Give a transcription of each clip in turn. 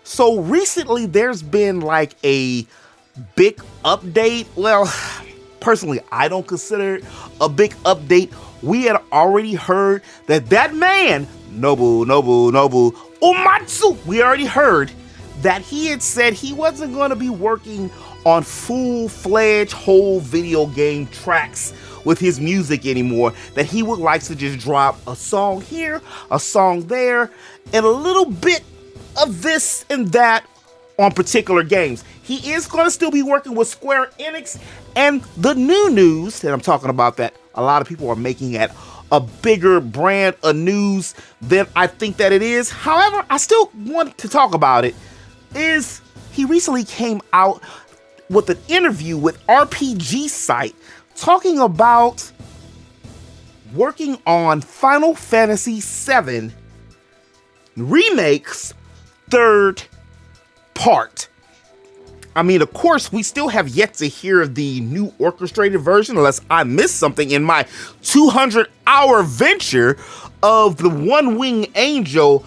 So recently there's been like a big update. Well, personally, I don't consider it a big update. We had already heard that man, Nobuo Uematsu, we already heard that he had said he wasn't going to be working on full-fledged whole video game tracks with his music anymore, that he would like to just drop a song here, a song there, and a little bit of this and that on particular games. He is going to still be working with Square Enix, and the new Newz that I'm talking about, that a lot of people are making at a bigger brand of news than I think that it is. However, I still want to talk about it, is he recently came out with an interview with RPG Site talking about working on Final Fantasy VII Remake's third part. I mean, of course, we still have yet to hear the new orchestrated version, unless I missed something in my 200-hour venture of the One Wing Angel.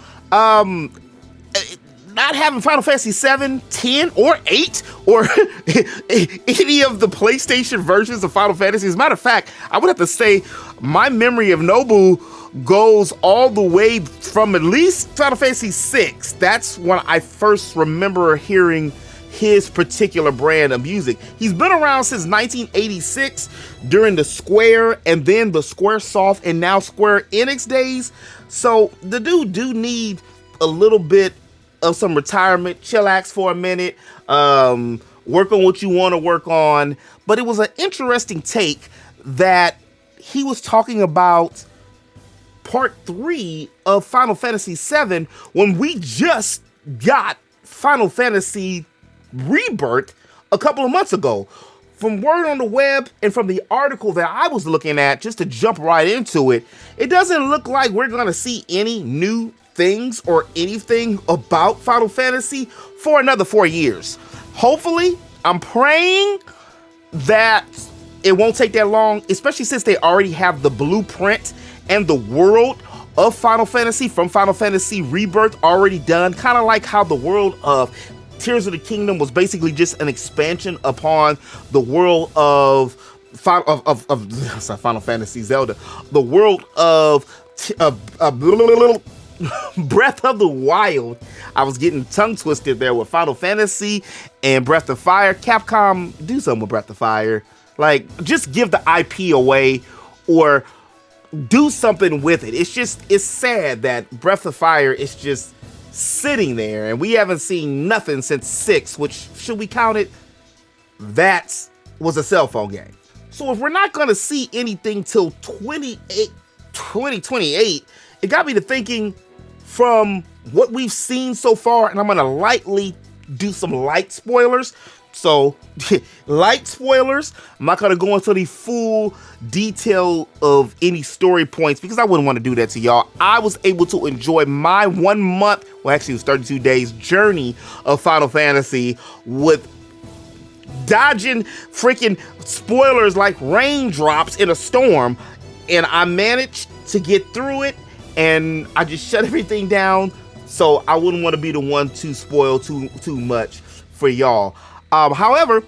Not having Final Fantasy 7, 10, or 8, or any of the PlayStation versions of Final Fantasy. As a matter of fact, I would have to say my memory of Nobu goes all the way from at least Final Fantasy 6. That's when I first remember hearing his particular brand of music. He's been around since 1986 during the Square and then the Squaresoft and now Square Enix days. So the dude do need a little bit of some retirement, chillax for a minute, work on what you want to work on. But it was an interesting take that he was talking about part 3 of Final Fantasy VII when we just got Final Fantasy Rebirth a couple of months ago. From word on the web and from the article that I was looking at, just to jump right into it, it doesn't look like we're going to see any new things or anything about Final Fantasy for another 4 years. Hopefully, I'm praying that it won't take that long, especially since they already have the blueprint and the world of Final Fantasy from Final Fantasy Rebirth already done. Kind of like how the world of Tears of the Kingdom was basically just an expansion upon the world of Final Fantasy Zelda, the world of Breath of the Wild. I was getting tongue twisted there with Final Fantasy and Breath of Fire. Capcom, do something with Breath of Fire. Like, just give the IP away or do something with it. It's sad that Breath of Fire is just sitting there and we haven't seen nothing since 6, which, should we count it? That was a cell phone game. So if we're not going to see anything till 2028, it got me to thinking, from what we've seen so far, and I'm going to lightly do some light spoilers. So, light spoilers. I'm not going to go into the full detail of any story points because I wouldn't want to do that to y'all. I was able to enjoy my 1 month, well, actually it was 32 days journey of Final Fantasy with dodging freaking spoilers like raindrops in a storm. And I managed to get through it, and I just shut everything down so I wouldn't want to be the one to spoil too much for y'all. However,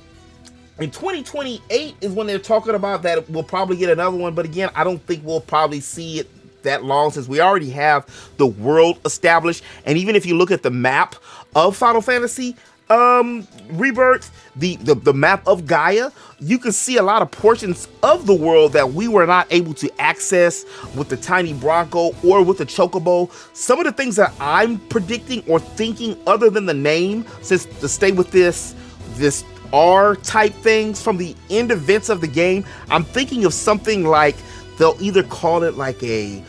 in 2028 is when they're talking about that we'll probably get another one. But again, I don't think we'll probably see it that long since we already have the world established. And even if you look at the map of Final Fantasy Rebirth, the map of Gaia, you can see a lot of portions of the world that we were not able to access with the tiny Bronco or with the Chocobo. Some of the things that I'm predicting or thinking, other than the name, since to stay with this R-type things from the end events of the game, I'm thinking of something like, they'll either call it like a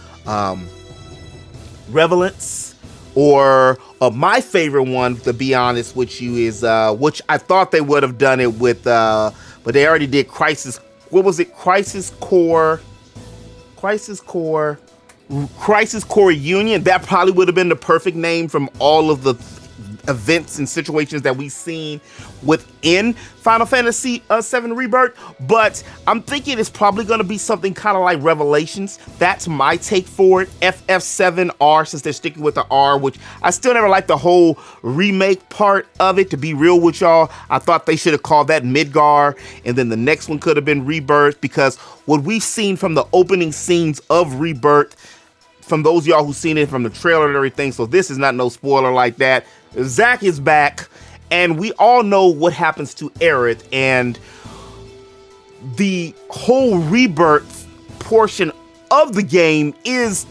Revelance, or my favorite one, to be honest with you, is which I thought they would have done it with, but they already did Crisis. What was it? Crisis Core Union. That probably would have been the perfect name from all of the events and situations that we've seen within Final Fantasy VII Rebirth, but I'm thinking it's probably going to be something kind of like Revelations. That's my take for it. FF7R, since they're sticking with the R, which I still never liked the whole remake part of it, to be real with y'all. I thought they should have called that Midgar, and then the next one could have been Rebirth, because what we've seen from the opening scenes of Rebirth, from those of y'all who've seen it from the trailer and everything, so this is not no spoiler like that. Zack is back, and we all know what happens to Aerith, and the whole Rebirth portion of the game is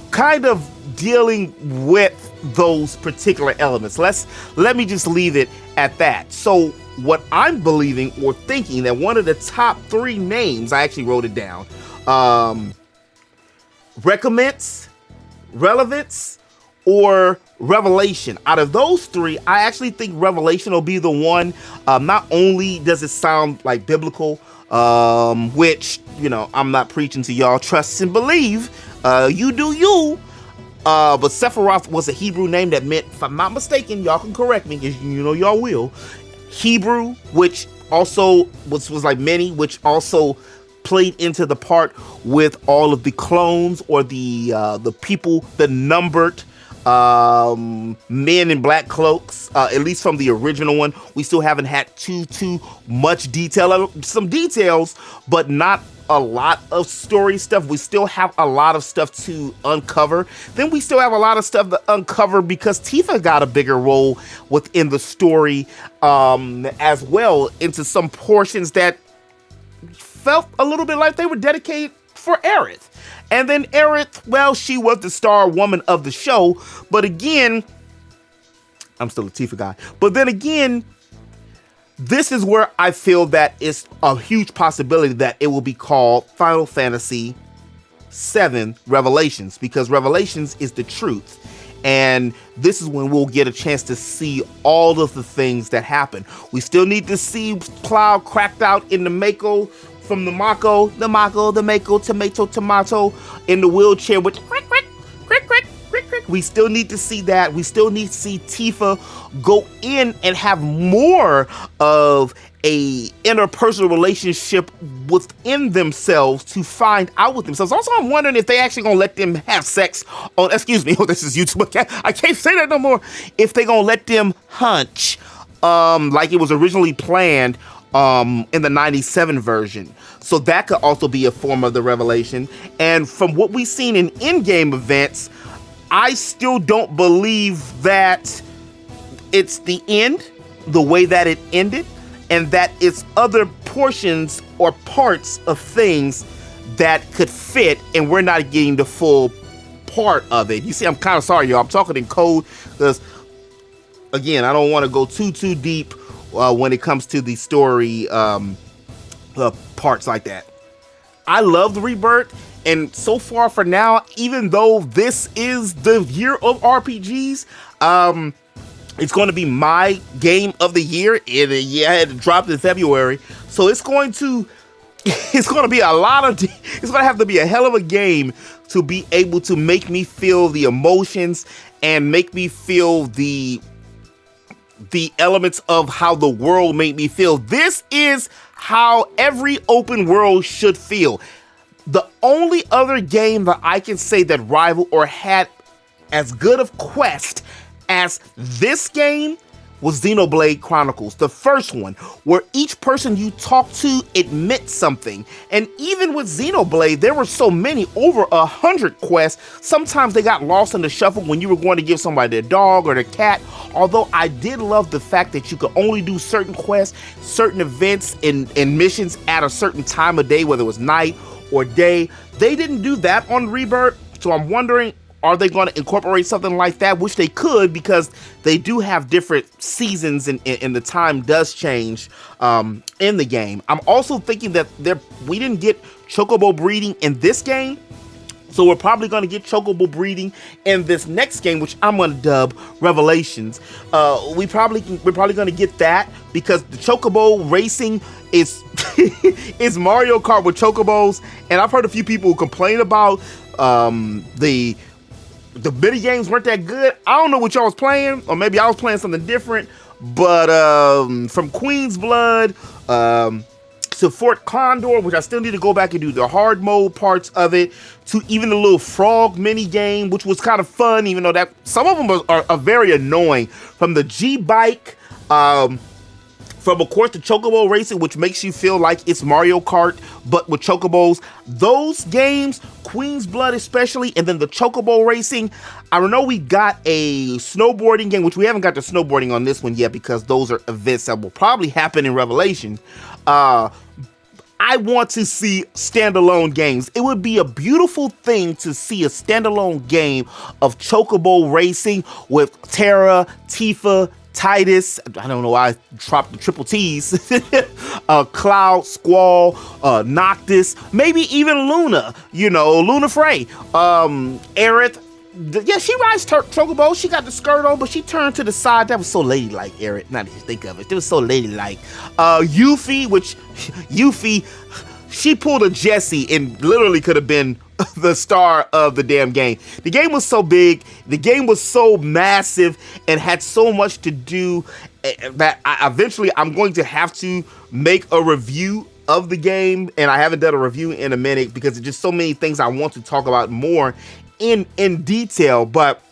kind of dealing with those particular elements. Let me just leave it at that. So what I'm believing or thinking that one of the top 3 names, I actually wrote it down, recommends, relevance, or revelation. Out of those 3, I actually think revelation will be the one. Not only does it sound like biblical, which, you know, I'm not preaching to y'all, trust and believe, you do you, but Sephiroth was a Hebrew name that meant, if I'm not mistaken, y'all can correct me, because you know y'all will, Hebrew, which also was like many, which also played into the part with all of the clones, or the people, the numbered men in black cloaks, at least from the original one. We still haven't had too much detail, some details, but not a lot of story stuff. We still have a lot of stuff to uncover. Then we still have a lot of stuff to uncover because Tifa got a bigger role within the story, as well, into some portions that felt a little bit like they were dedicated for Aerith. And then Aerith, well, she was the star woman of the show, but again, I'm still a Tifa guy, but then again, this is where I feel that it's a huge possibility that it will be called Final Fantasy VII Revelations, because Revelations is the truth. And this is when we'll get a chance to see all of the things that happen. We still need to see Cloud cracked out in the Mako, from the Mako, the Mako, tomato, in the wheelchair with crick. We still need to see that. We still need to see Tifa go in and have more of a interpersonal relationship within themselves to find out with themselves. Also, I'm wondering if they actually gonna let them have sex on, excuse me, oh, this is YouTube. I can't say that no more. If they gonna let them hunch, like it was originally planned, in the 97 version. So that could also be a form of the revelation. And from what we've seen in in-game events, I still don't believe that it's the end, the way that it ended, and that it's other portions or parts of things that could fit, and we're not getting the full part of it. You see, I'm kind of sorry, y'all. I'm talking in code because, again, I don't want to go too deep when it comes to the story parts like that. I love the Rebirth, and so far for now, even though this is the year of RPGs, it's going to be my game of the year. It dropped in February, so it's going to be a lot of, it's going to have to be a hell of a game to be able to make me feel the emotions and make me feel the elements of how the world made me feel. This is how every open world should feel. The only other game that I can say that rivaled or had as good of quest as this game was Xenoblade Chronicles, the first one, where each person you talk to, it meant something. And even with Xenoblade, there were so many, over 100 quests. Sometimes they got lost in the shuffle when you were going to give somebody their dog or their cat. Although I did love the fact that you could only do certain quests, certain events and missions at a certain time of day, whether it was night or day. They didn't do that on Rebirth, so I'm wondering, are they going to incorporate something like that? Which they could, because they do have different seasons and the time does change in the game. I'm also thinking that we didn't get chocobo breeding in this game, so we're probably going to get chocobo breeding in this next game, which I'm going to dub Revelations. We're probably going to get that because the chocobo racing is is Mario Kart with chocobos, and I've heard a few people complain about the the mini games weren't that good. I don't know what y'all was playing, or maybe I was playing something different. But from Queen's Blood to Fort Condor, which I still need to go back and do the hard mode parts of it, to even the little frog mini game, which was kind of fun, even though that some of them are very annoying. From the G-Bike, from, of course, the Chocobo Racing, which makes you feel like it's Mario Kart, but with Chocobos. Those games, Queen's Blood especially, and then the Chocobo Racing. I know we got a snowboarding game, which we haven't got the snowboarding on this one yet because those are events that will probably happen in Revelation. I want to see standalone games. It would be a beautiful thing to see a standalone game of Chocobo Racing with Terra, Tifa, Titus, I don't know why I dropped the triple T's, Cloud, Squall, Noctis, maybe even Luna, Luna Frey, Aerith. Yeah, she rides Chocobo. She got the skirt on, but she turned to the side. That was so ladylike, Aerith. Now that you think of it, it was so ladylike. Yuffie, she pulled a Jessie and literally could have been the star of the damn game. The game was so big, the game was so massive, and had so much to do that I'm going to have to make a review of the game, and I haven't done a review in a minute because there's just so many things I want to talk about more in detail. But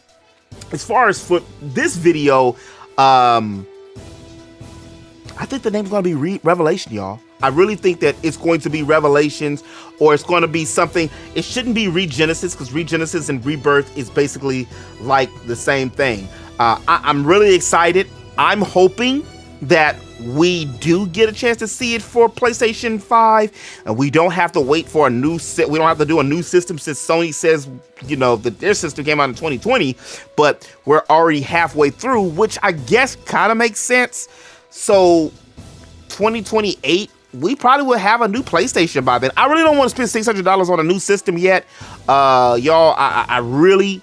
as far as for this video, I think the name's gonna be Revelation, y'all. I really think that it's going to be Revelations, or it's going to be something. It shouldn't be Regenesis, because Regenesis and Rebirth is basically like the same thing. I'm really excited. I'm hoping that we do get a chance to see it for PlayStation 5, and we don't have to wait for a new we don't have to do a new system, since Sony says, that their system came out in 2020, but we're already halfway through, which I guess kind of makes sense. So 2028, we probably will have a new PlayStation by then. I really don't want to spend $600 on a new system yet. Y'all, I really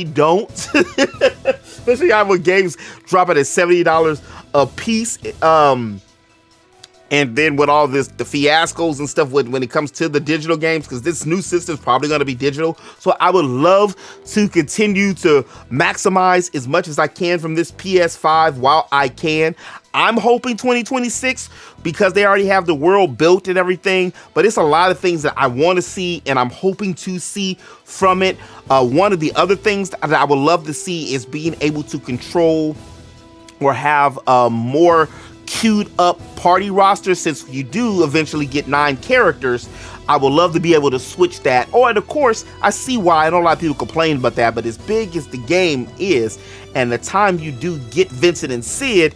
don't. Especially when games drop it at $70 a piece. And then with all the fiascos and stuff when it comes to the digital games, because this new system is probably going to be digital. So I would love to continue to maximize as much as I can from this PS5 while I can. I'm hoping 2026, because they already have the world built and everything, but it's a lot of things that I want to see and I'm hoping to see from it. One of the other things that I would love to see is being able to control or have more queued up party roster, since you do eventually get 9 characters. I would love to be able to switch that. And of course, I see why. I know a lot of people complain about that, but as big as the game is, and the time you do get Vincent and Sid,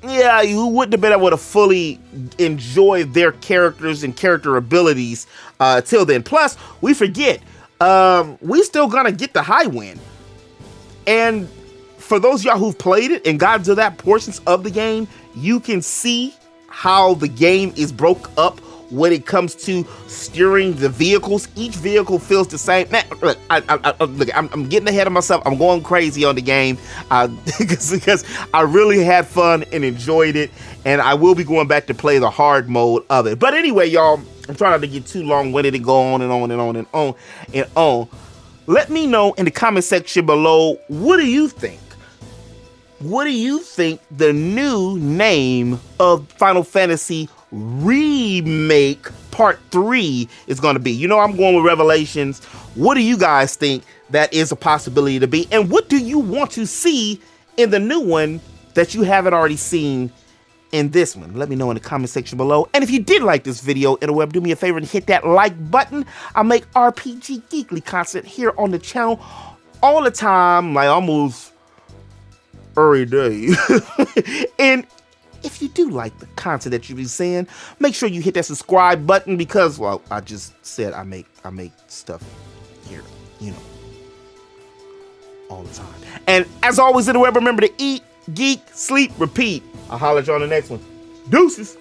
yeah, you wouldn't have been able to fully enjoy their characters and character abilities till then. Plus, we forget, we still gonna get the high win. And for those of y'all who've played it and gotten to that portions of the game, you can see how the game is broke up when it comes to steering the vehicles. Each vehicle feels the same. Man, look, I'm getting ahead of myself. I'm going crazy on the game because I really had fun and enjoyed it, and I will be going back to play the hard mode of it. But anyway, y'all, I'm trying not to get too long-winded and go on and on and on and on and on. Let me know in the comment section below, what do you think? What do you think the new name of Final Fantasy Remake Part 3 is going to be? I'm going with Revelations. What do you guys think that is a possibility to be? And what do you want to see in the new one that you haven't already seen in this one? Let me know in the comment section below. And if you did like this video, interweb, do me a favor and hit that like button. I make RPG Geekly content here on the channel all the time, like almost every day. And if you do like the content that you be seeing, make sure you hit that subscribe button, because, well, I just said I make stuff here, all the time. And as always, in the web, remember to eat, geek, sleep, repeat. I'll holler at you on the next one. Deuces.